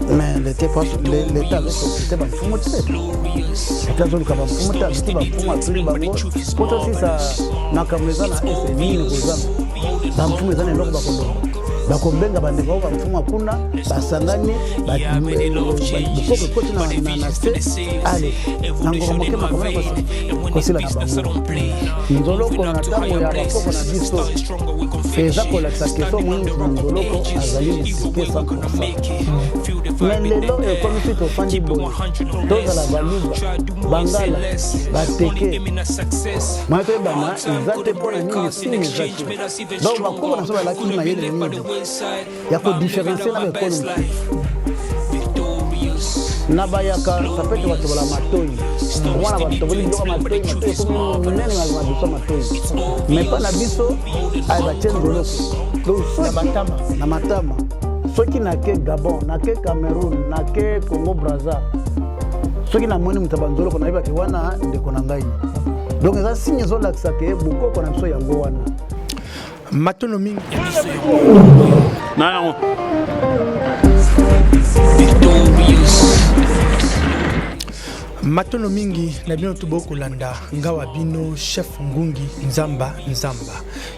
mais l'État avec c'était pas fou moté. C'était zone kaba fou moté, c'était pas fou moté bango. Poto si ça na kameza na ese nini kozana. Ba fou meza na lokho bakondo. Bakombenga bandeko ba fou makuna basangani ba bukoko koti na se ale nango moke makamana kwa sila na bango. Nzoloko na tango ya bakoko na biso. Eza kola sakeso mwingi nzoloko azali mutike 100%. Mais lelo comme si to fandi boy toza la baluba bangala bateke mato bana izate pona nini sini zate donc bakoko na so la kili na yele nini ya ko différencier na bekolo na bayaka sapete watu bala matoi mwana watu bali ndoka matoi comme nene na biso matoi mais pas na biso ay ba tendo loko na matama soki na ke Gabon na ke Cameroun na ke Congo Brazza soki na moni mutabanzolo kona iba ke wana ndeko na ngai donc eza signe zo laksa ke bukoko na biso yango wana matono mingi non matono mingi na bino tuboko landa ngawa bino chef ngungi nzamba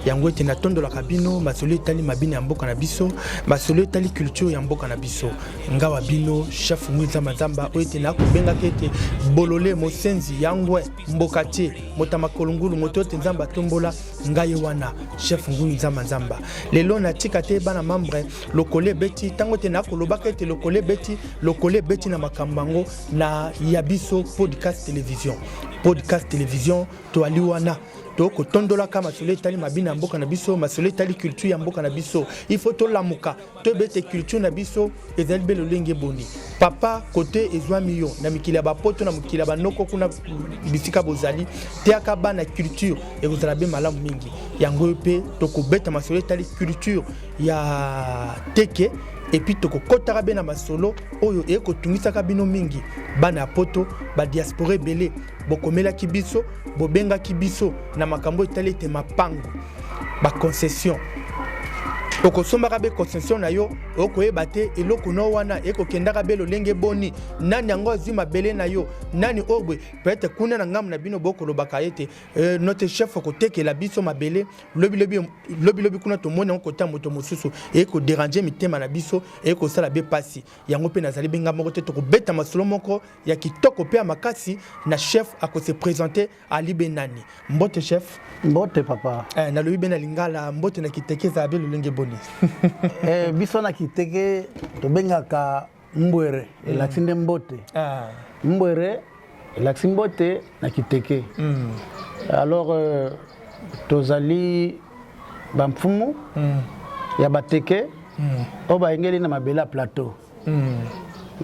yango ete na tondo la kabino masolo etali mabini ya mboka na biso masolo etali culture ya mboka na biso ngawa bino chef ngungi nzamba ete na kobenga kete bolole mosenzi yangwe mboka tie motama kolungulu moto ete nzamba tombola ngaye wana chef ngungi nzamba lelo na tika te bana membre lokole beti tango te na koloba kete lokole beti na makambango na yabiso podcast télévision to aliwana to ko tondola kama masolo tali mabina mboka na biso masolo tali culture ya mboka na biso il faut to lamuka to bete culture na biso ezali belo lenge boni papa côté ezwa million na mikila ba poto na mikila ba noko kuna bisika bozali te akaba na culture e kozala be malamu mingi yango pe to ko beta masolo tali culture ya teke et puis toko kotara bena masolo oyo eko tungisaka bino mingi bana poto ba diaspora belé bokomela kibiso bobenga kibiso na makambo etalete mapango ba concession oko somba be concession na yo oko ebate eloko no wana eko kendaka be lolenge boni nani yango azima belé na yo nani obwe peut-être kuna na ngamu na bino boko lobaka ete notre chef ko tekela biso mabele lobi kuna to mona ko ta moto mosusu eko déranger mitema na biso eko sala be pasi yango pe nazali benga moko te to ko beta masolo moko ya kitoko pe makasi na chef ako se présenter ali benani mbote chef mbote papa na lobi bena lingala mbote na kitekeza be lolenge boni biso na kiteke to bengaka mbwere elaksinde mbote mbwere elaksi mbote na kiteke alors tozali bamfumu ya bateke o baengeli na mabela plateau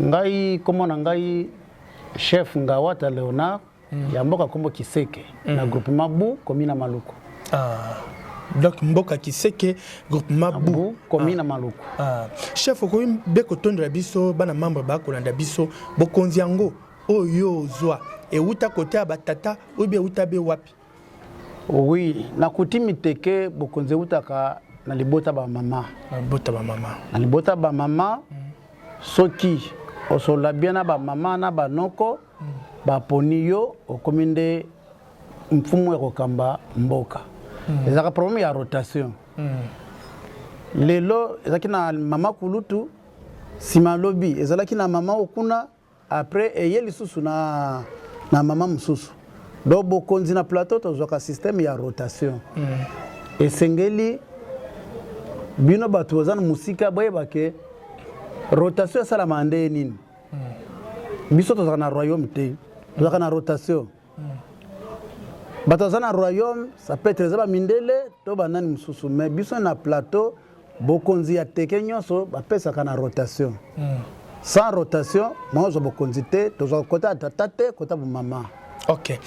ngai komona ngai chef Ngawata Leonard ya mboka kombo Kiseke na groupement Bu komina Maluku donc mboka Kiseke groupement Bu komina Maluku chef ko beko tondra biso bana membre ba kolanda biso bokonzi yango oyo zwa e uta kote abatata obi uta be wapi oui na kutimi teke bokonzi utaka na libota ba mama na libota ba mama soki osola bien na ba mama na ba noko ba poniyo okominde mfumu ya kamba mboka ezaka problème ya rotation lelo ezaki na mama kulutu sima lobi ezalaki na mama okuna après eyeli susu na mama mususu do bokonzi na plateau tozwaka système ya rotation esengeli bino bato bazana musika boyebake rotation esala mande nini biso tozaka na royaume te tozaka na rotation bato bazana royaume ça peut être zaba mindele to banani mususu mais biso na plateau bokonzi ya teke nyonso bapesaka na rotation sans rotation moi je bokonzi te tozaka kota tata te kota mama. Ok.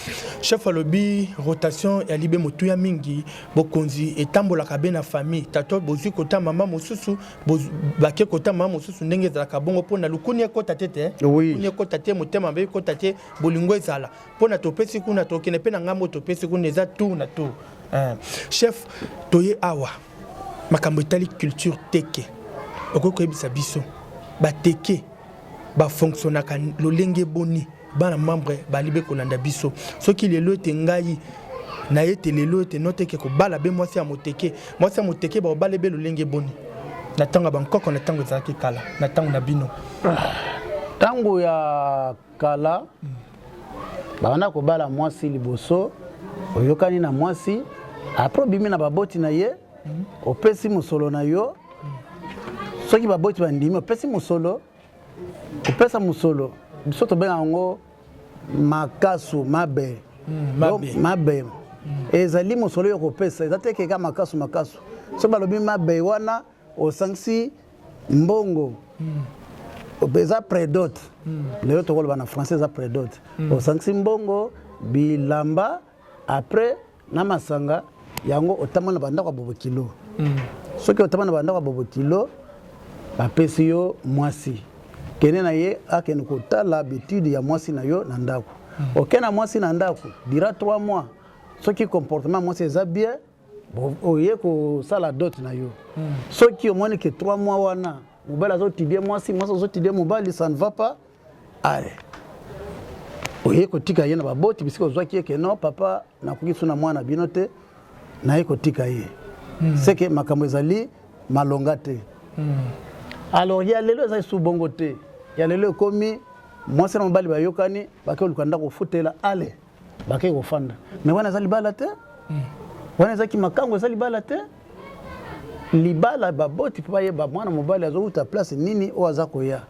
Chef alobi rotation ya libe motuya mingi bokonzi etambola kabe na famille tato bozu kota mama mosusu bake kota mama mosusu ndenge za kabongo pona lukuni kota tete oui ni kota te motema be kota te bolingo ezala pona topesi kuna tokene pe na ngambo topesi kuna eza tout na tout chef toye awa makambo etali culture teke okoko ebisa biso ba teke ba fonctionnaka lolenge boni bana membre balibe kolanda biso soki lelo te ngai na yete lelo te noteke ko bala be mwasi ya moteke ba bala be lolenge boni na tanga bankoko na tango ezalaki kala na tango na bino tango ya kala bana ko bala mwasi liboso oyokani na mwasi après bimi na baboti na ye opesi musolo na yo soki baboti bandimi opesi musolo opesa musolo biso to benga ngo makasu mabe mabe ezali musolo yo kopesa ezateke ka makasu so balobi mabe wana osangsi mbongo eza prédote lelo tokoloba na français eza prédote osangsi mbongo bilamba après na masanga yango otamana bandako bobo kilo soki otamana bandako bobo kilo bapesi yo mwasi kene na ye akende kotala habitude ya mwasi na yo na ndako okena mwasi na ndako dira 3 mois soki comportement mwasi eza bien oye kosala dot na yo soki omoni ke 3 mois wana mobali azotidie mwasi azotidie mobali ça ne va pas allez oye kotika ye na baboti bisiko ozwaki eke non papa nakoki suna mwana bino te na ye kotika ye c'est que makambo ezali malonga te alors ya lelo ezali su bongo te ya lelo komi mwasi na mobali bayokani bake olukanda kofutela ale bake kofanda mais wana ezali bala te wana ezaki makango ezali bala te libala baboti pa ye ba mwana mobali azokuta place nini o aza koya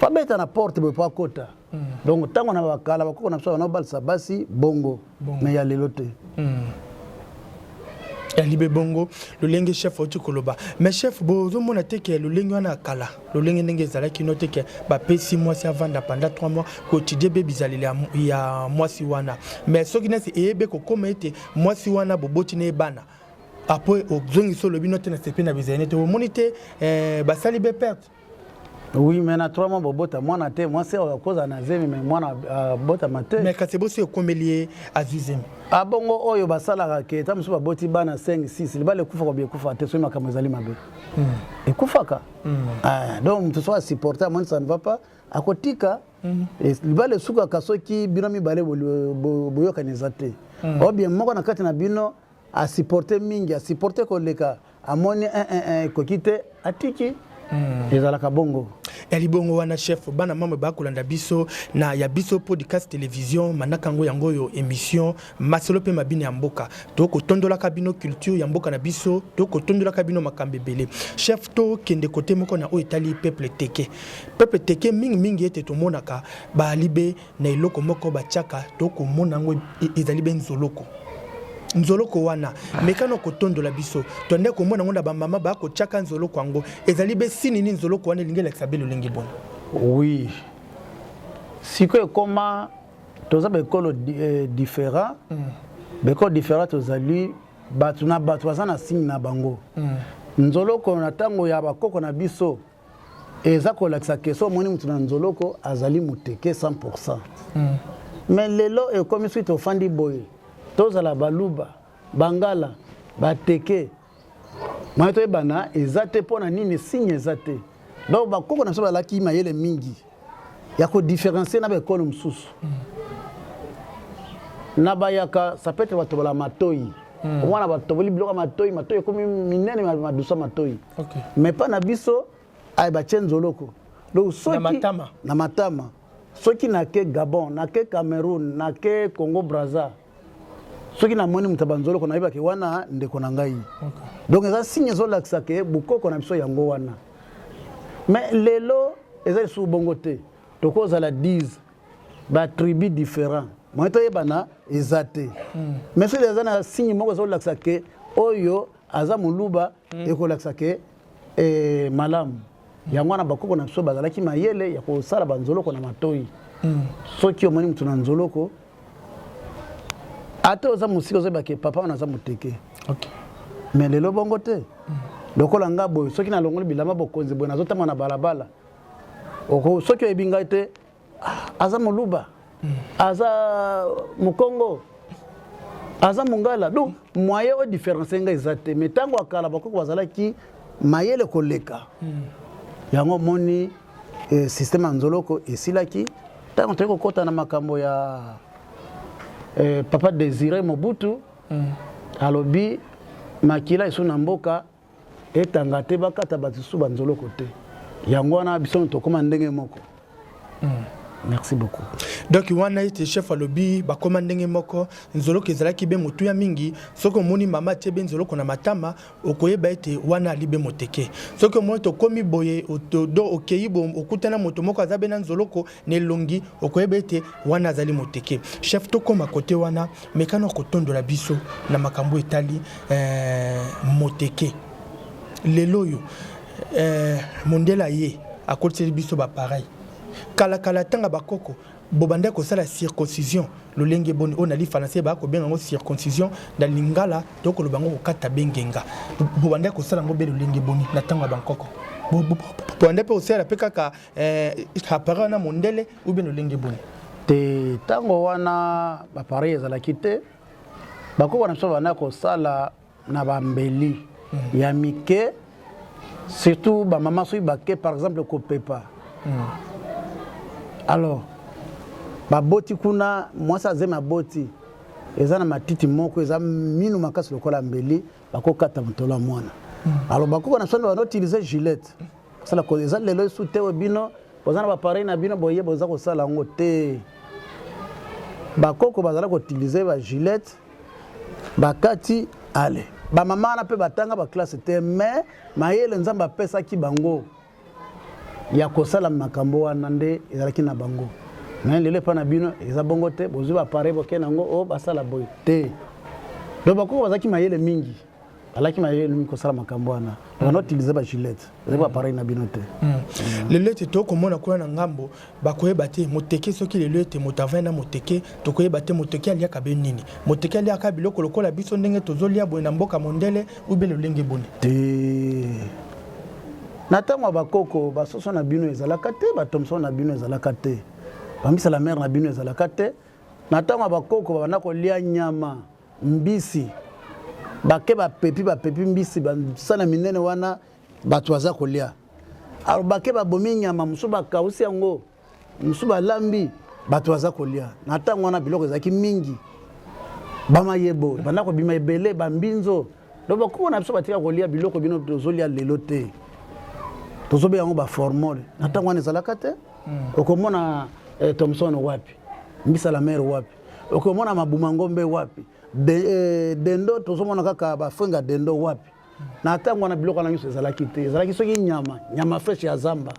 pa beta na porte be pa kota donc tango na bakala bakoko na biso na balsa basi bongo mais ya lelo te ya libe bongo lolenge chef oti koloba mais chef bozo mona teke lolenge wana kala lolenge ndenge ezalaki no teke ba pesi mwasi avanda pendant 3 mois quotidien be bizaleli ya mwasi wana mais soki nasi ebe ko koma ete mwasi wana boboti ne bana après ozongi solo bino te na sepe na bizaleli te monite basali be perte. Oui, mais na 3 mois bobota mwana te mwasi a cause na zemi mais mwana bota mate mais kasebo se komelie azuzemi abongo oyo basala ke tamusu baboti bana 5 6 libale kufa ko biekufa te so makambo ezali mabe ekufaka donc mtu soit supporter moi ça ne va pas akotika libale suka kasoki bino mibale boyoka nezate o bien moko na kati na bino a supporter mingi a supporter koleka amoni kokite atiki ezalaka bongo ya libongo wana chef bana mama bakolanda biso na ya biso podcast télévision manakango yango yo émission masolo pe mabine ya mboka to ko tondola kabino culture ya mboka na biso to ko tondola kabino makambebele chef to kende côté moko na o itali peuple teke mingi ete to monaka ba libe na iloko moko ba chaka to ko monango ezali ben zoloko nzoloko wana mekano kotondola biso tonde ko mona ngonda ba mama ba ko chaka nzoloko ngo ezali be sini ni nzoloko wana lingela sabelo lengi bon. Oui, siko koma toza be kolo différent be kolo différent tozali batuna batwaza na signe na bango nzoloko na tango ya bakoko na biso eza ko laksa keso moni mutuna nzoloko azali muteke 100% mais lelo e comme suite au fandi boy tozala baluba bangala bateke maito ebana ezate pona nini signe ezate donc bakoko na so balaki mayele mingi ya ko différencier na bekolo msusu na bayaka ça peut être batobola matoi wana batoboli bloka matoi comme minene madusa matoi mais pas na biso ay ba chenzoloko donc soki na matama soki na ke Gabon na ke Cameroun na ke Congo Brazza soki na moni mutabanzolo kona yeba ke wana ndeko na ngai donc eza signe zo laksa ke bukoko na biso yango wana mais lelo eza su bongo te tokoza la 10 ba tribu différent moi to yebana ezate mais c'est eza na signe moko zo laksa ke oyo aza muluba eko laksa ke malamu yango na bakoko na biso bazalaki mayele ya ko sala banzoloko na matoi soki omoni mutu na nzoloko ate oza musika ozeba ke papa wana aza muteke mais lelo bongo te lokola nga boy soki na longoli bilamba bokonzi boy nazotama na balabala oko soki oyebi ngai te aza moluba aza mukongo aza mungala donc moyen o différence nga ezate mais tango akala bakoko bazalaki mayele koleka yango moni système ya nzoloko esilaki ntango toyei kokɔta na makambo ya papa Désiré Mobutu alobi makila esu na mboka etanga te bakata bato su banzoloko te yango wana biso tokóma ndenge moko. Merci beaucoup. Donc wana ite chef alobi bakoma ndenge moko nzoloko ezalaki be motuya mingi soko moni mama tebe nzoloko na matama okoyeba ete wana alibe moteke soko mo to komi boye do okeyibo okutana moto moko azabe na nzoloko nelongi okoyeba ete wana azali moteke. Chef to koma kote wana mekano kotondola biso na makambo etali moteke lelo yo mondela ye akoteli biso ba pareil kala tanga bakoko bobanda ko sala circoncision lolenge boni on ali français ba ko benga ngo circoncision na lingala to ko lobango ko kata bengenga bobanda ko sala ngo be lolenge boni na tanga bankoko bobanda pe osala pe kaka apara na mondele ou bien lolenge boni te tango wana ba pareil ezala kite bako wana so bana ko sala na bambeli ya mike surtout ba maman so ibake par exemple ko pepa. Alors, baboti kuna mwasa zema boti eza na matiti moko eza minu makasi lokola mbeli bako kata mtola mwana. Alors bako na sondo wana utiliser gilette. Sala ko eza lelo su te bino bozana ba pareil na bino boye boza ko sala ngo te. Bako ko bazala ko utiliser ba gilette bakati ale. Ba mama na pe batanga ba classe te mais mayele nzamba pesa ki bango. Ya kosala makambo wana nde ezalaki na bango mais lelo pa na bino eza bongo te bozwi ba pare boke nango o basala boy te do bako bazaki mayele mingi alaki mayele mingi kosala makambo wana on utiliser ba gilette ba pare na bino te lelo te to komona kwa na ngambo bakoyeba te moteke soki lelo te motavana na moteke tokoyeba te moteke alia ka benini moteke alia ka biloko lokola biso ndenge tozolia boye na mboka mondele ou bien lolenge boni te. Natango bakoko basoso na bino ezalaka te batomso na bino ezalaka te bambisa la mère na bino ezalaka te natango bakoko bana kolia nyama mbisi bake bapepi mbisi basala minene wana bato baza kolia alors bake babomi nyama musu bakausi yango musu balambi bato baza kolia natango wana biloko ezalaki mingi bamayebo bana ko bima ebele bambinzo do bakoko na biso batika kolia biloko bino tozolia lelo te tozobe yango ba formole natango wana ezalaka te okomona Thomson wapi mbisa la mère wapi okomona mabuma ngombe wapi dendo tozomona kaka bafenga dendo wapi natango wana biloko na nyuso ezalaki te ezalaki soki nyama fresh ya zamba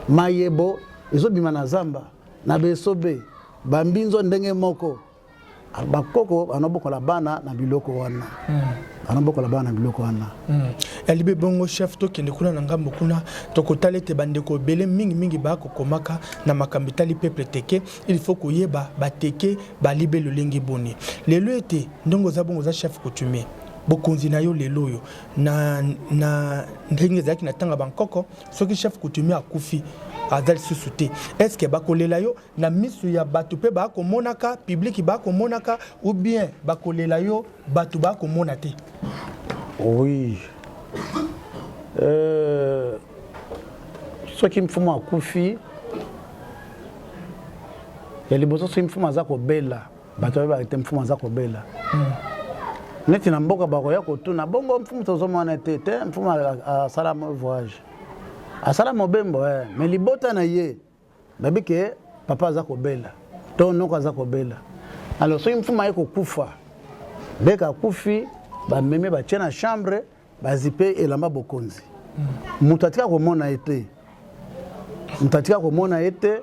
mayebo ezobima na zamba na besobe bambinzo ndenge moko bakoko anobokola bana na biloko wana anobokola bana na biloko wana elibe bongo chef to kende kuna na ngambo kuna to kotale te bandeko bele mingi ba kokomaka na makambitali peuple teke il faut koyeba bateke balibe lolenge boni lelo ete ndongo za bongo za chef coutumier bokonzi na yo lelo yo na ndenge zaki na tanga bankoko soki chef coutumier akufi azali susu te est-ce que bakolela yo na misu ya batu pe ba ko monaka public ba ko monaka ou bien bakolela yo batu ba ko monate? Oui, soki mfumu akufi ya liboso soki mfumu aza kobela bato ba ete mfumu aza kobela neti na mboka bakoya kotuna bongo mfumu tozomona te mfumu asala voyage asala mobembo mais libota na ye babike papa aza kobela to noko aza kobela alors soki mfumu aye kokufa beka kufi ba meme ba tena chambre bazipe elamba bokonzi mutatika komona ete mutatika komona ete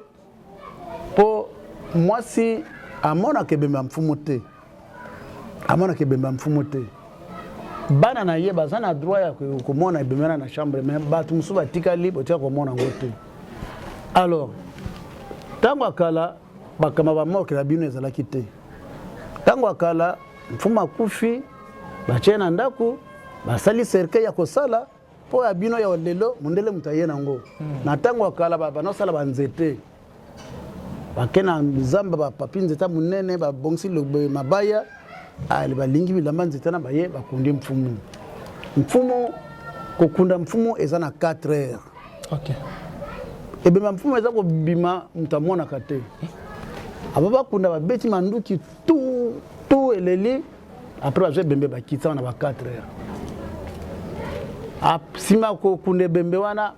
po mwasi amona kebemba mfumu te amona kebemba mfumu te bana na ye bazana droit ya komona ebemela na chambre mais batu musu batika libre tia komona ngote alors tango akala bakama ba mort la bino ezalaki te tango akala mfumu akufi bachena ndaku basali cercueil ya kosala po ya bino ya lelo mundele mutaye nango na tango akala bana sala banzete bakena zamba ba papinzeta munene ba bongsi lobe mabaya ali balingi bilamba nzeta na baye bakundi mfumu kokunda mfumu eza na 4 heures. OK. Et bien mfumu eza ko bima mutamona kate. Ababa kunda ba beti manduki tout eleli après ba bembe ba kitsa na ba 4 heures. Sima ko kunde bembe wana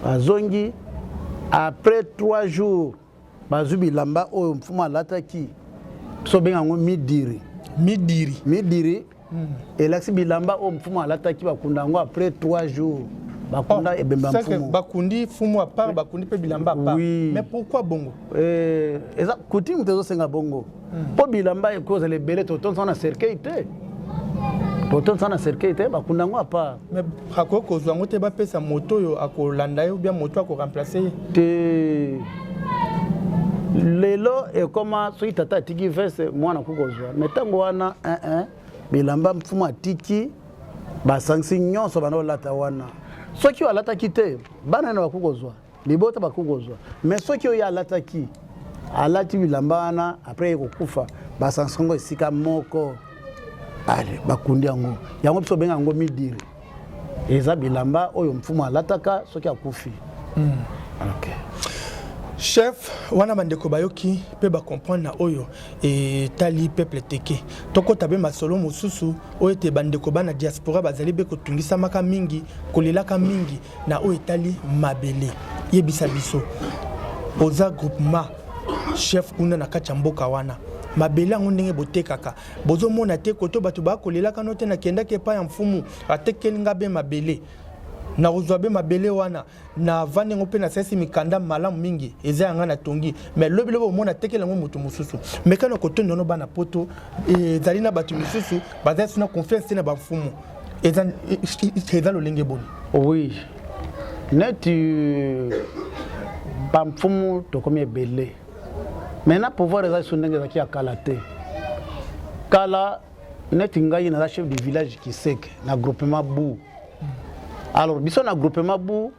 bazongi après 3 jours bazubi lamba oyo mfumu alataki so benga ngo midiri elaksi bilamba oyo mfumu alataki bakunda ngo après 3 jours bakunda ebemba mfumu bakundi fumu à part bakundi pe bilamba à part. Oui. Mais pourquoi bongo eza coutume tezo senga bongo po bilamba e cause les belé toton sana cercueil te bakunda ngo à part. Mais akoko zo ngo te ba pesa moto yo akolanda yo bien moto ako remplacer te lelo e koma so itata tiki vese mwana kukozwa metango wana bilamba mfumu atiki basanksi nyonso bana olata wana soki alataki te bana na bakukozwa libota bakukozwa mais soki oyo alataki alati bilamba wana après ekokufa basanksi ngo esika moko ale bakundi yango biso benga ngo midiri eza bilamba oyo mfumu alataka soki akufi. Okay. Chef, wana bandeko bayoki pe ba comprendre na oyo et tali peuple teke. Toko tabe masolo mususu oyo te bandeko bana diaspora bazali be kotungisa maka mingi, kolelaka mingi na oyo tali mabele. Yebisa biso. Oza groupement chef kuna na kati ya mboka wana. Mabele ngo ndenge botekaka. Bozo mona te koto batu ba kolelaka no te na kenda ke pa ya mfumu atekelinga be mabele. Na uzwabe mabele wana na vane ngope na sesi mikanda malamu mingi eza yanga na tongi mais lobi lobo mona tekela ngo mutu mususu mais kana koto ndono bana poto ezali na batu mususu baza suna confiance na bamfumu eza lolenge boni. Oui, neti bamfumu to comme ebele maintenant pouvoir eza sundenge za ki akala te kala neti ngai na chef du village Kiseke na groupement bu. Alors biso na groupement bu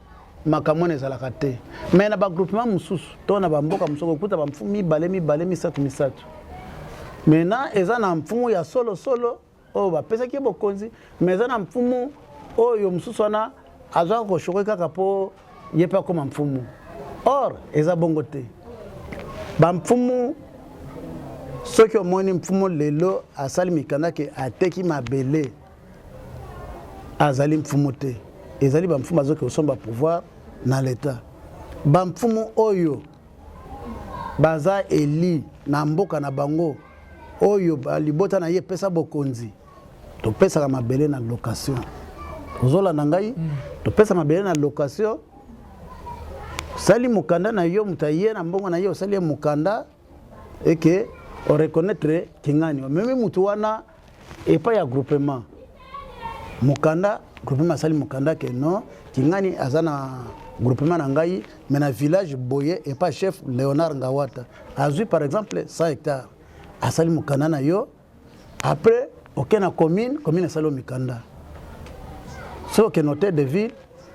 makamone ezalaka te mais na ba groupement mususu to na bamboka musoko kuta bamfumu mibale misatu maintenant eza na mfumu ya solo o ba pesa ki bokonzi mais eza na mfumu oyo mususu wana azwa ko shoko kaka po yepa koma mfumu or eza bongo te bamfumu soki omoni mfumu lelo asali mikanda ke ateki mabele azali mfumu te ezali bamfumu azoke osomba pouvoir na l'état bamfumu oyo baza eli na mboka na bango oyo balibota na ye pesa bokonzi to pesa ka mabele na location ozola na ngai to pesa mabele na location sali mukanda na yo mutaye na mbongo na yo sali mukanda eke o reconnaître kingani meme mutu wana epa ya groupement mukanda groupement sali mukanda ke non kingani azana groupement na ngai mais na village boye et pas chef Léonard Ngawata azui par exemple 100 hectares asali mukanda na yo après okena commune salo mikanda so ke notaire de ville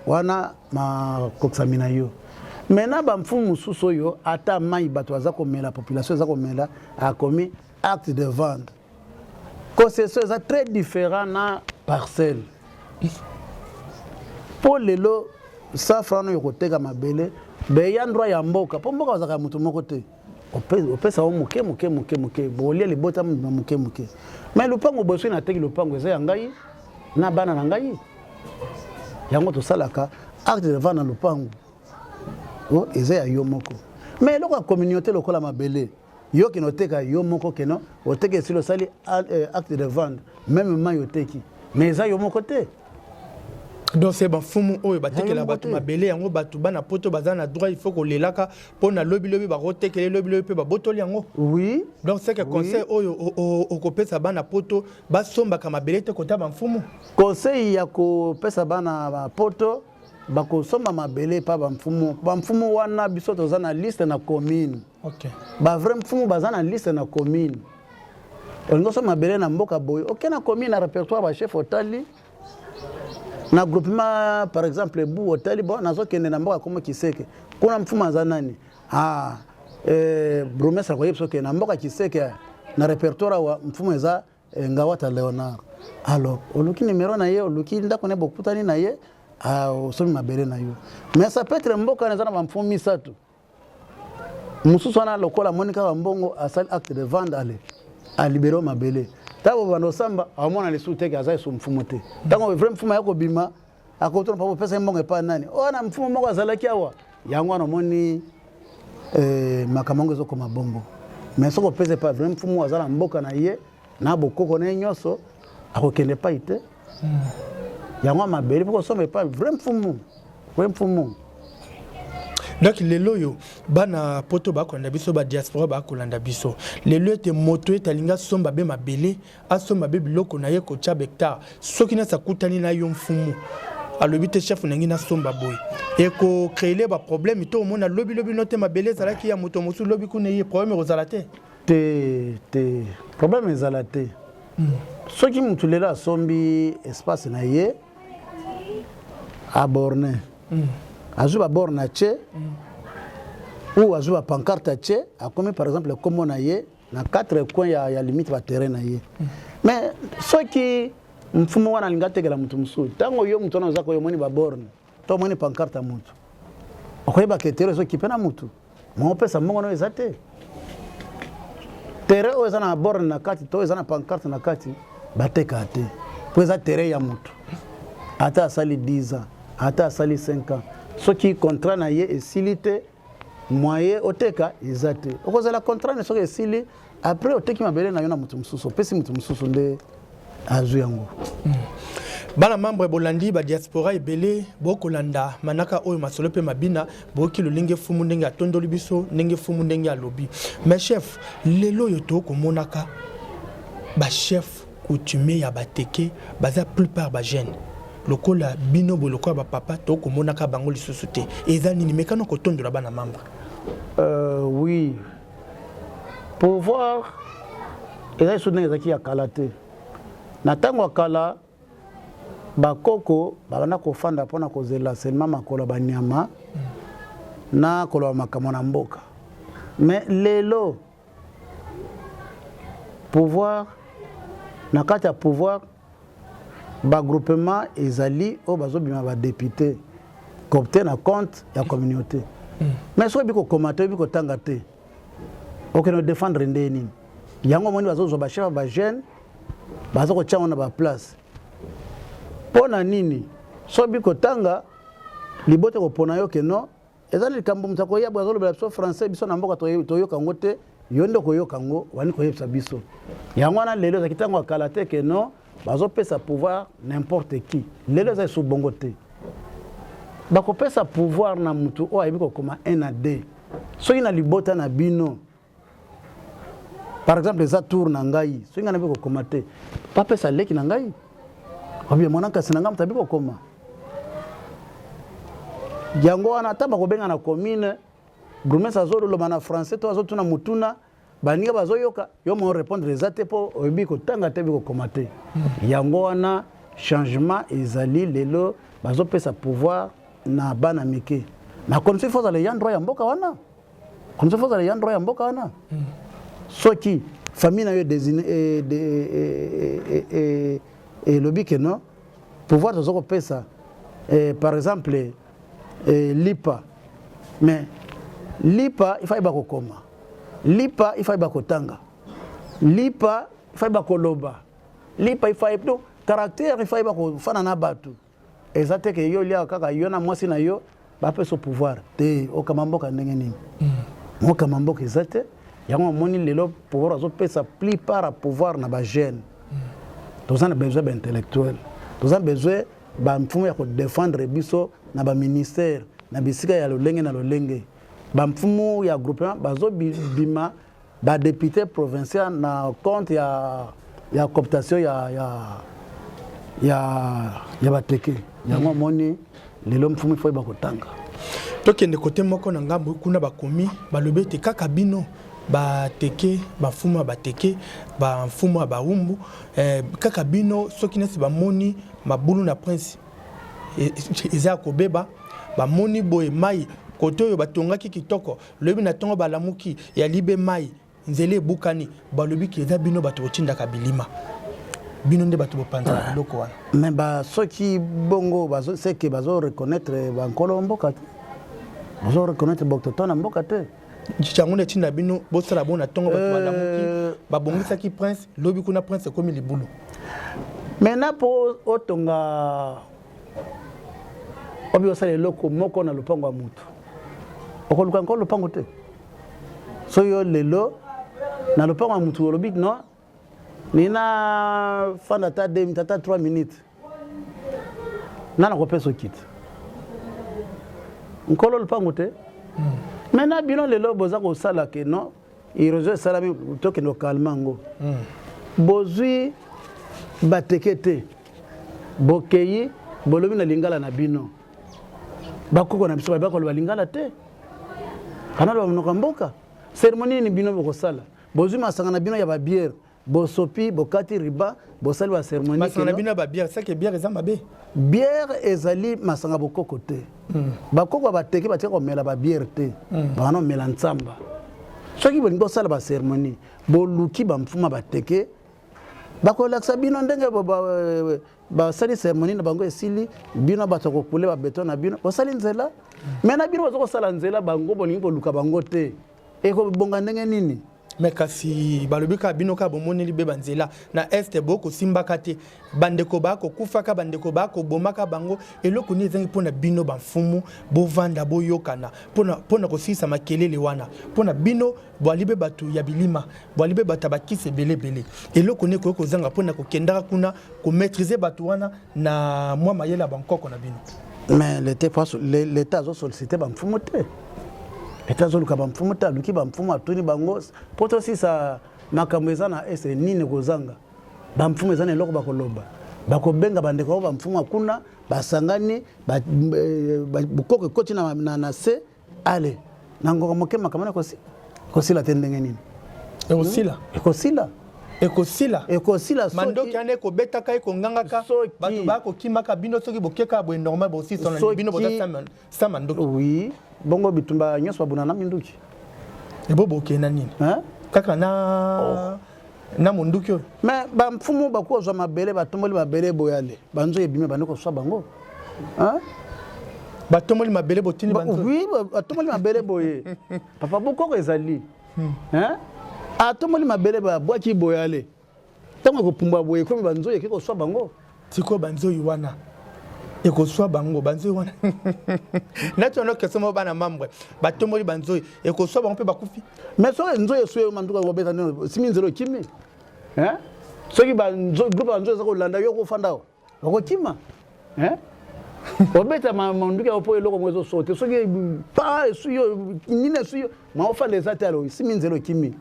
wana ma koksamina yo maintenant bamfumu mususu yo ata mai bato aza komela population aza komela a commis acte de vente concession est très différent na parcelle pour lelo safrano yokoteka mabele be ya ndroit ya mboka po mboka bazaka mutu moko te opesa o muke bolia libota muke mais lupango boso na teki lupango eza ngai na bana na ngai yango to salaka acte de vente na lupango o eza ya yo moko mais loko communauté lokola mabele yo kinoteka yo moko keno oteke silo sali acte de vente même ma yoteki mais eza yo moko te. Donc c'est bamfumu oyo batekela batu mabele yango batu bana poto bazana droit il faut ko lelaka pona lobi ba rotekele lobi pe ba botoli yango. Oui. Donc c'est que conseil oyo okopesa bana poto basomba ka mabele te kota bamfumu. Conseil ya ko pesa bana poto bakosomba mabele pa bamfumu wana biso tozana liste na commune. OK. Ba vrai mfumu bazana liste na commune. Olingo so mabele na mboka boyo. OK na commune na répertoire ba chef otali. Na groupement par exemple bu otali bon nazo kende na mboka komo Kiseke. Kuna mfumu azanani. Bromesa ko yepso ke na mboka Kiseke na répertoire wa mfumu eza Ngawata Léonard. Alors oluki numéro na ye oluki ndako ne bokutani na ye osomi mabele na yo. Mais ça peut être mboka na zana bamfumu misato. Mususu wana lokola monika wa mbongo asali acte de vente à libérer mabele. Tabo bando samba amona le sous-teke azai so mfumu te. Tango vrai mfumu yako bima akotona pa pesa mbongo epa nani. Ona mfumu moko azalaki awa. Yango na moni makamongo zo koma bongo. Mais soko pesa pa vrai mfumu azala mboka na ye na bokoko na nyoso akokende pa ite. Yango mabele poko sombe pa vrai mfumu. Vrai mfumu. Donc les loyo bana poto ba ko ndabiso ba diaspora ba ko landabiso les loyo te moto etalinga somba be mabele asomba be biloko na ye ko chabekta soki na sakutani na yo mfumu alobi te chef nangi na somba boy et ko créer ba problème to mona lobi note mabele zala ki ya moto mosu lobi ku ne ye problème rozalate te problème ezalate soki mutu lela sombi espace na ye a borne azuba borna che ou azuba pancarte che a comme par exemple comme na ye na 4 coins ya limite ba terrain na ye mais ce qui mfumo wana lingategela mutu musu tango yo mutu anaza ko yo moni ba borne to moni pancarte mutu okoyeba ke terrain so kipena mutu mo pesa mongo no ezate terrain o ezana borne na kati to ezana pancarte na kati bateka te po eza terrain ya mutu ata sali 10 ans ata sali 5 ans ce qui contrat na ye esilite moyen oteka ezate okozala contrat ne soki esili après oteki mabele na yo na mutu mususu pesi mutu mususu nde azu yango bana membre bolandi ba diaspora ebele bokolanda manaka oyo masolo pe mabina boki lolinge fumu ndenge atondoli biso ndenge fumu ndenge alobi mais chef lelo yo to komonaka ba chef coutumier ya bateke baza plupart ba jeune lokola bino boloko ba papa to komonaka bango lisusu te eza nini mekano ko tondola bana membre oui pouvoir eza sudenge zaki ya kalate na tango akala bakoko bana ko fanda pona ko zela seulement makolo banyama na kolo makambo na mboka mais lelo pouvoir na kati ya pouvoir ba groupement ezali o bazobima ba député copter na compte ya communauté mais so biko commenter biko tanga te okeno défendre ndeni yango moni bazozo ba chef ba jeune bazoko tchanga na ba place pona nini so biko tanga libote ko pona yo keno ezali likambo mutako ya bazolo ba so français biso na mboka to yo kango te yondo ko yo kango wani ko yebisa biso yango na lelo zakitango akala te keno bazo pesa pouvoir n'importe qui lelo za sous bongo te bako pesa pouvoir na mutu o ayebi ko koma 1 à 2 so ina libota na bino par exemple za tour na ngai so ina nabi ko koma te pa pesa leki na ngai obi mona kasi na ngam tabi ko koma yango wana tamba ko benga na commune brumesa zo lo mana français to zo tuna mutuna baninga bazoyoka yo mo répondre les até po obi ko tanga te bi ko komate yango wana changement ezali lelo bazo pesa pouvoir na bana mike na konse foza le yandro ya mboka wana konse foza le yandro ya mboka wana soki famille na yo désigné et lobi que non pouvoir zo ko pesa par exemple lipa mais lipa il faut ba ko koma lipa il faut ba ko tanga lipa il faut ba ko loba lipa il faut plutôt caractère il faut ba ko fana na batu ezate ke yo lia kaka yo na mwasi na yo ba peso pouvoir te o kamamboka ndenge nini mo kamamboka ezate yango moni lelo pouvoir zo pesa plus par pouvoir na ba jeune tous on a besoin d'intellectuel tous on a besoin ba mfumo ya ko défendre biso na ba ministère na bisika ya lolenge na lolenge ba mfumo ya groupement bazo bima ba député provincial na compte ya cooptation ya bateke yango moni lelo mfumo foi ba kotanga tokende kote moko na ngambo kuna bakomi balobete kaka bino bateke bafuma bateke bafuma baumbu kaka bino soki nesi bamoni mabulu na prince eza kobeba bamoni boye mai koto yo batongaki kitoko lobi na tongo balamuki ya libe mai nzele bukani balobi ki eza bino bato tinda kabilima bino nde bato bopanza na biloko wana mais ba soki bongo bazo c'est que bazo reconnaître ba nkolo mboka te bazo reconnaître boktoto na mboka te chango ne tinda bino bosala bona tongo bato balamuki babongisaki prince lobi kuna prince komi libulu maintenant po otonga obi osala eloko moko na lupango ya mutu okoluka nkolo lupango te so yo lelo na lupango ya mutu olobi no nina fanda ta 2 minutes ta 3 minutes nana kopesa okite nkolo lupango te maintenant bino lelo boza kosala ke no irozo esalami tokende okalma ngo bozwi bateke te bokeyi bolobi na lingala na bino bakoko na biso bakoloba lingala te kana lo mnoka mboka cérémonie ni bino bokosala bozwi masanga na bino ya babiere bosopi bokati riba bosali ba cérémonie masanga na bino ba biere ça que biere eza mabe bière ezali masanga bokoko te bakoko bateke batika komela ba bière te bana mela ntsamba soki bolingi bosala ba cérémonie boluki bamfuma bateke bakolakisa bino ndenge basali cérémonie na bango esili bino bato kokule babeton na bino bosali nzela me na bino bazokosala nzela bango bolingi boluka bango te ekobonga ndenge nini mais kasi balobika bino ka bomoneli be banzela na este boko simbaka te bandeko bako kufaka bandeko bako bomaka bango eloko ni ezangi pona bino bamfumu bovanda boyokana pona kosisa makelele wana pona bino bwalibe batu ya bilima bwalibe bata bakise belebele eloko ne ko zanga pona kokendaka kuna ko maîtriser batu wana na mwa mayela bankoko na bino mais l'état zo solliciter bamfumu te etazoluka bamfumu ta luki bamfumu atuni bango poto sisa makambo eza na ese nini kozanga bamfumu eza na eloko bakoloba bakobenga bandeko bamfumu akuna basangani bukoko ekoti na se ale nango moke makamana kosila te ndenge nini ekosila mandoki ane kobetaka ekongangaka bato bakokimaka bino soki bokeka boye normal bosisona bino boza sa mandoki oui bongo bitumba nyonso babuna na minduki ebobokena nini kaka na monduki oyo mais bamfumu bakozwa mabele batomboli mabele boyale banzo ebime bandeko swa bango batomboli mabele botini banzo oui batomboli mabele boye papa bokoko ezali atomoli mabele babwaki boyale ntango ekopumba boye komi banzo yeke koswa bango tiko banzo wana ekoswa bango banzo wana national question bana membre batomoli banzo ekoswa bango pe bakufi mais so nzo yesuye manduka ngobeta no simi nzelo kimi soki banzo groupe banzo za kolanda yo kofanda bakokima obeta manduka opo eloko mwezo sote soki pa esuyo nine suyo ma ofanda ezate alo simi nzelo kimi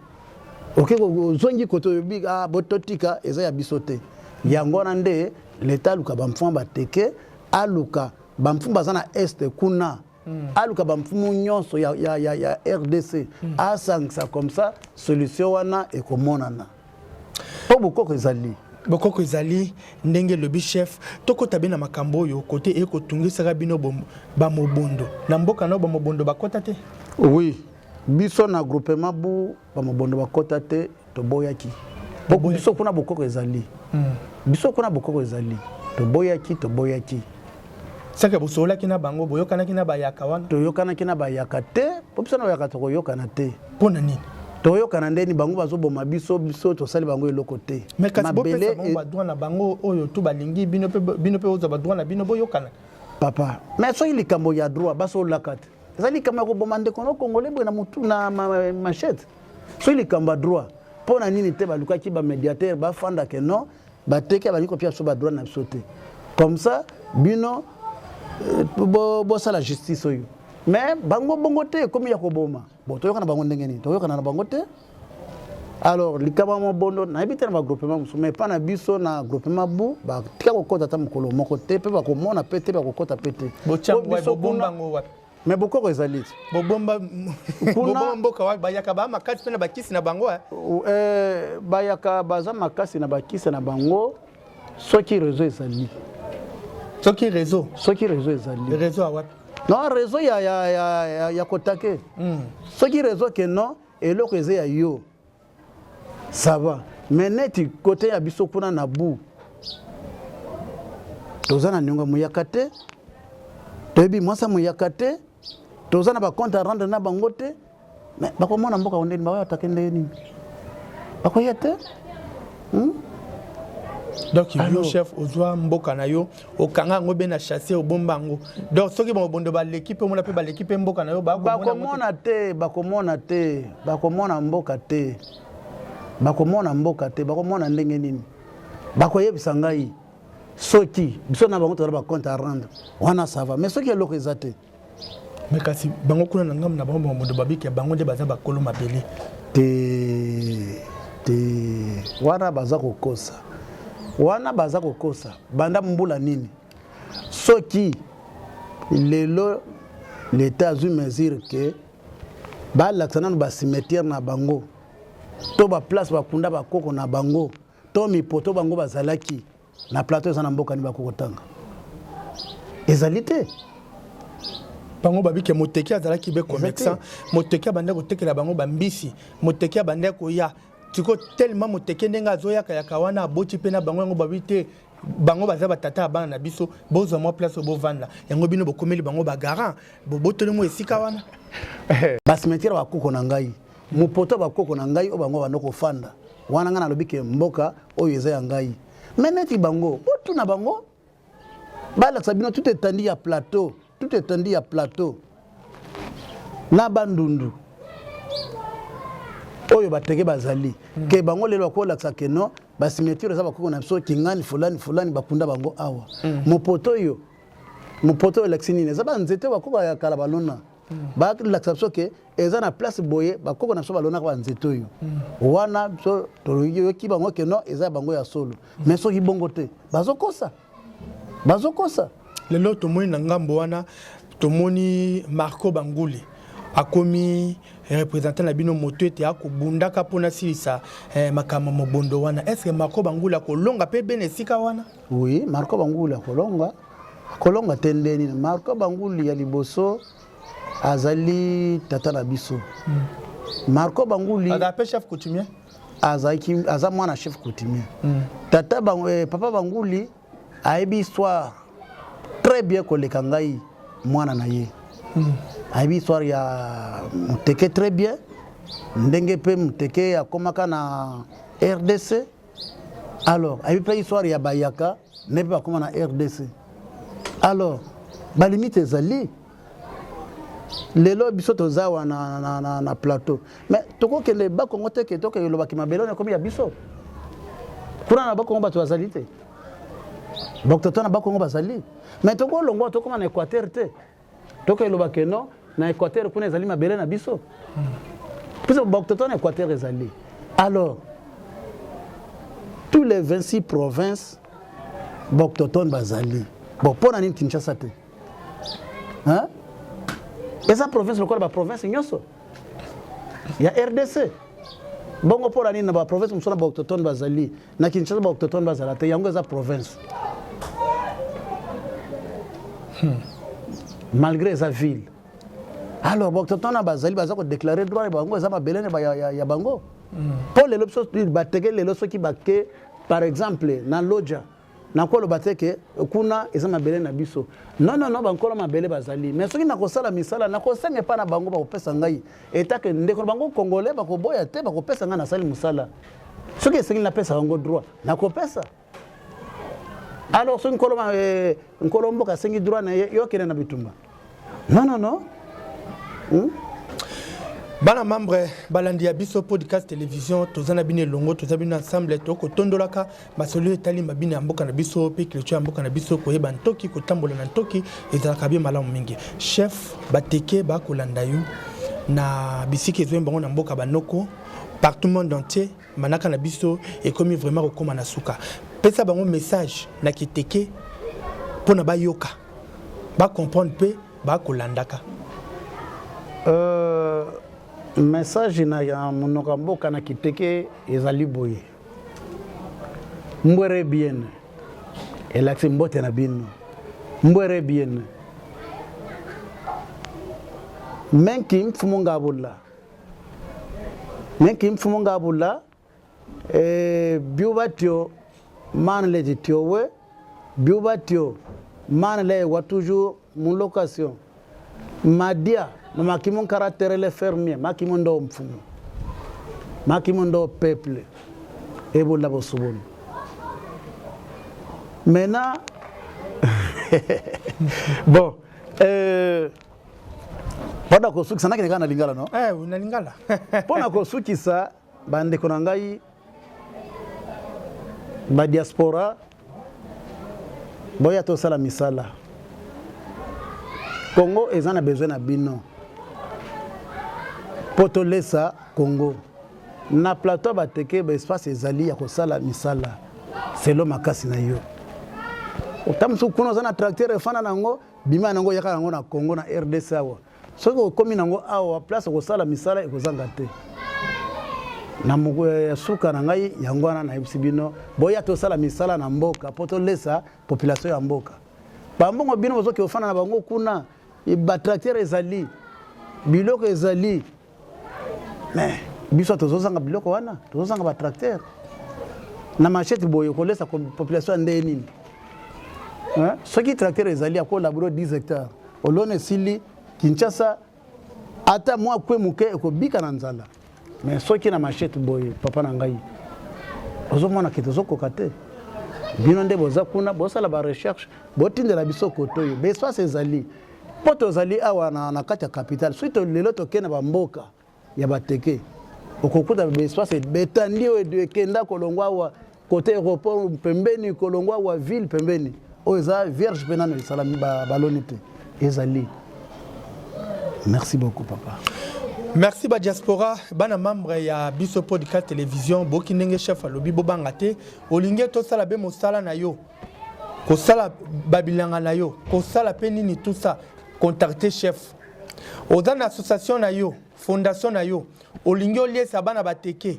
ok zongi koto yobi bototika eza ya bisote yango na nde l'état luka bamfuma bateke aluka bamfumu baza na este kuna aluka bamfumu nyonso ya RDC asangisa comme ça solution wana ekomonana po bokoko ezali ndenge lobi chef tokota bena makambo oyo kote ekotungisaka bino bamobondo na mboka na bamobondo bakota te oui biso na groupement bu bamobondo bakota te toboyaki biso kuna bokoko ezali biso kuna bokoko ezali toboyaki saka bosolaki na bango boyokanaki na bayaka wana toyokanaki na bayaka te po biso na bayaka tokoyokana te mpona nini toyokana ndeni bango bazoboma biso tosali bango eloko te mais kasi bopesa bango badroit na bango oyo to balingi bino pe ozwa badroit na bino boyokana papa mais soki likambo ya droit basolaka te eza likambo ya koboma ndeko no congolais boye na mutu na machete soki likambo ya droit mpona nini te balukaki bamédiateur bafanda ke non bateki abangi kopia so badroit na biso te comme ça bino bosala justice oyo mais bango bongo te ekomi ya koboma bon toyokana bango ndenge nini toyokana na bango te alors likama mobondo nayebi te na bagroupement mosusu mais pa na biso na groupement bu batika kokota ata mokolo moko te mpe bakomona pe te bakokota pe te mais bokoko ezali bobomba mboka wa bayaka ba makasi na bakisi na bango bayaka baza makasi na bakisi na bango soki réseau ezali soki réseau ezali réseau awapi non réseau ya kotake soki réseau ke non eloko eza ya yo ça va mais neti côté ya biso kuna na bu tozana nyonga muyakate toyebi mwasa muyakate tozana ba compte à rendre na bangote mais bakomona mboka ondeni ba atakende nini bakoyete donc yo chef ozwa mboka na yo okanga ngo be na chasser au bombango donc soki bon bondo ba l'équipe mona pe ba l'équipe mboka na yo bakomona te bakomona mboka te bakomona ndenge nini bakoyebisa ngai soki biso na bango toza ba compte à rendre wana ça va mais soki eloko eza te mais kasi bango kuna na ngam na bango bondo babiki bango nde baza bakolo mabele te wana baza kokosa banda mbula nini soki lelo l'état azwi mesure que balakisa nanu bacimetière na bango to baplace bakunda bakoko na bango to mipoto bango bazalaki na plateau eza na mboka ni bakokotanga ezali te bango babike moteki azalaki be commerçant moteki abanda kotekela bango bambisi moteki abanda koya tiko tellement moteki ndenga azoyaka ya kawana aboti pe na bango yango babite bango baza batata bana na biso bozo mo place bovanda yango bino bokomeli bango bagarant bobotoli mo esika wana basimetiere bakoko na ngai mopoto bakoko na ngai o bango banoko fanda wana ngana lobike mboka oyo eza ya ngai meneti bango botu na bango balakisa bino tout étendu ya plateau na bandundu oyo bateke bazali ke bango lelo akolakisa ke no basimetiere eza bakoko na biso kingani fulani bakunda bango awa mopoto oyo lakisi nini eza banzete bakoko ya kala balona balakisa biso ke eza na place boye bakoko na biso balonaka banzete oyo wana biso toyoki bango ke no eza bango ya solo mais soki bongo te bazokosa lelo tomoni na ngambo wana tomoni Marco Banguli akomi représentant na bino moto ete akobundaka mpona silisa makambo mobondo wana est-ce que Marco Banguli akolonga pe bene esika wana oui Marco Banguli akolonga tendeni Marco Banguli ya liboso azali tata na biso Marco Banguli aza chef coutumier aza mwana chef coutumier tata papa Banguli ayebi histoire très bien koleka ngai mwana na ye ayebi histoire ya muteke très bien ndenge pe muteke akomaka na RDC alors ayebi pe histoire ya bayaka ne pe bakoma na RDC alors balimite ezali lelo biso toza wana na plateau mais tokokende bakongo te ke tokeyolobaki mabelo na komi ya biso kuna na bakongo bato bazali te bakotona bakongo bazali mais tokolongwa tokoma na Équateur te tokeyolobaki no na Équateur kuna ezali mabele na biso puisque bakotona Équateur ezali alors tous les 26 provinces bakotona bazali bon pona nini Kinshasa te hein esa province lokola ba province nyoso ya RDC bongo pona nini na ba province musona ba autochtone bazali na Kinshasa ba autochtone bazala te yango eza province malgré sa ville alors ba autochtone bazali baza ko déclarer droit bango eza mabelene ba ya bango pour les lobso ba tegele loso ki baké par exemple na Loja nakolo bateke kuna eza mabele na biso non bankolo mabele bazali mais soki nakosala misala nakosenga pa na bango bakopesa ngai etake ndeko bango congolais bakoboya te bakopesa ngai na sali musala soki esengi napesa bango droit nakopesa alors soki nkolo mboka sengi droit na yo kene na bitumba non bana membre balandi ya biso podcast télévision tozana bine longo tozabina ensemble toko tondolaka masolo etali mabine mboka na biso pe culture mboka na biso koyeba ntoki kotambola na ntoki ezalaka bien malamu mingi chef bateke ba kolanda yo na bisiki ezwemba na mboka banoko partout monde entier manaka na biso et comme vraiment kokoma na suka pesa bango message na kiteke pona ba yoka ba comprendre pe ba kolandaka message na ya monoko mboka na kiteke ezali boye mbwere bien elaksi mbote na bino mbwere bien menki mfumo ngabula biubatio manle tiowe Biobatio, Manle, wa toujours mon location. Madia, ma qui mon caractère les fermiers, ma qui mon dom fou. Ma qui mon dom peuple. Et vous l'avez souvent. Maintenant, bon, pendant que ça n'a qu'à lingala, non? On a lingala. Pendant que ça, bande konangai, ba diaspora, boya to sala misala. Congo ezana besoin na bino. Poto lesa Congo. Na plateau bateke ba espace ezali ya ko sala misala. Selo makasi na yo. Otamsu kuno zana tracteur fana nango bima nango yaka nango na Congo na RDC awa. Soko komi nango awa place ko sala misala ekozanga te. Na mugo ya suka na ngai yango wana na ibsibino boya to sala misala na mboka poto lesa population ya mboka. Bambongo bino bozoki ofana na bango kuna ba tracteur ezali biloko ezali. Mais biso tozozanga biloko wana tozozanga ba tracteur. Na machette boyo ko lesa population ndé nini. Ce qui tracteur ezali a collaboré 10 hectares. Olone sili Kinshasa ata moi kwe muke ko bika na nzala. Mais ce qui na machette boy papa na ngai. Ozomona kitozo kokate. Bino nde boza kuna bosala ba recherche botindela biso kotoyo. Be espace ezali. Poto ezali awa na kati ya capital. Suite lelo tokena ba mboka ya bateke. Okokuta be espace betandi o de kenda kolongwa wa côté aéroport pembeni kolongwa wa ville pembeni. Oza vierge penano salami balonité ezali. Merci beaucoup papa. Merci ba diaspora bana membre ya biso podcast télévision boki ndenge chef alobi bobanga te olinge to sala be mosala na yo ko sala babilanga na yo ko sala pe nini tout ça contacter chef oza na association na yo fondation na yo olinge oliesa bana bateke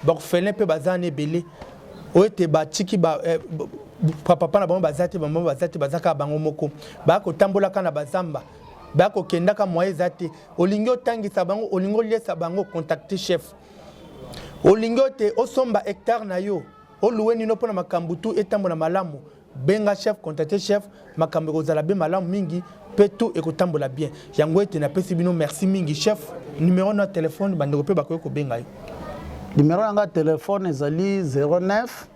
bakufele pe bazane belé oete ba chiki ba papa na bango bazate bazaka bango moko ba ko tambola kana bazamba ba ko kenda ka moye zate olingo tangisa bango olingo liesa bango contacter chef olingo te osomba hectare na yo oluweni no pona makambutu etambo na malamu benga chef contacter chef makambo kozala be malamu mingi pe tout ekotambola bien yango ete na pesi bino merci mingi chef numéro na téléphone bandeko pe bakoyo ko benga yo numéro nga téléphone ezali 09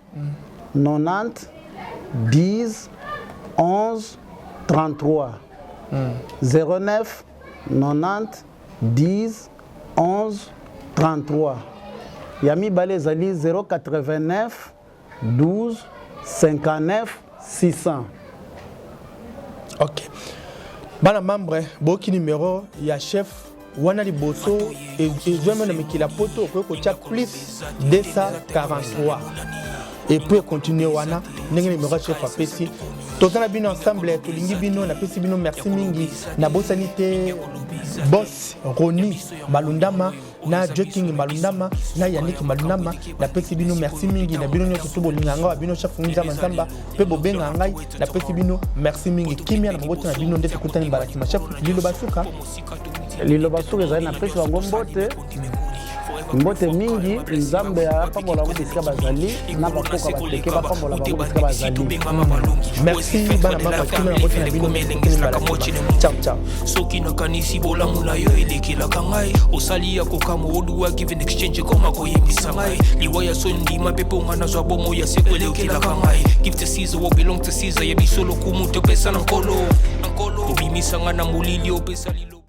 90 10 11 33 09 90 10 11 33 Yami Balé Zali 089 12 59 600. Ok. Bana membre boki numéro ya chef wana liboso et je me mets la poto pour que tu plus 243 et puis continuer wana ndenge numéro chef apesi tozana bino ensemble tolingi bino na pesi bino merci mingi na bosanité boss Roni Malundama na Joking Malundama na Yannick Malundama na pesi bino merci mingi na bino nyoto bolinga nga bino chef Nzamba Nzamba pe bobenga ngai na pesi bino merci mingi kimia na mbote na bino ndete kutani baraki ma chef Lilo Basuka zai na pesi wango mbote mingi Nzambe ya pambola ngo bisika bazali na bakoka bateke ba pambola bango bisika bazali. Merci bana mama kimia na mbote na bino ciao ciao soki na kanisi bolamu na yo elekela kangai osali ya kokamo oduwa give in exchange koma koyebisa ngai liwaya sondi mapepo ngana zwa bomo ya sekwelekela kangai give to Caesar what belong to Caesar ya bisolo kumu to pesa na nkolo obimisa ngana mulili opesa lilo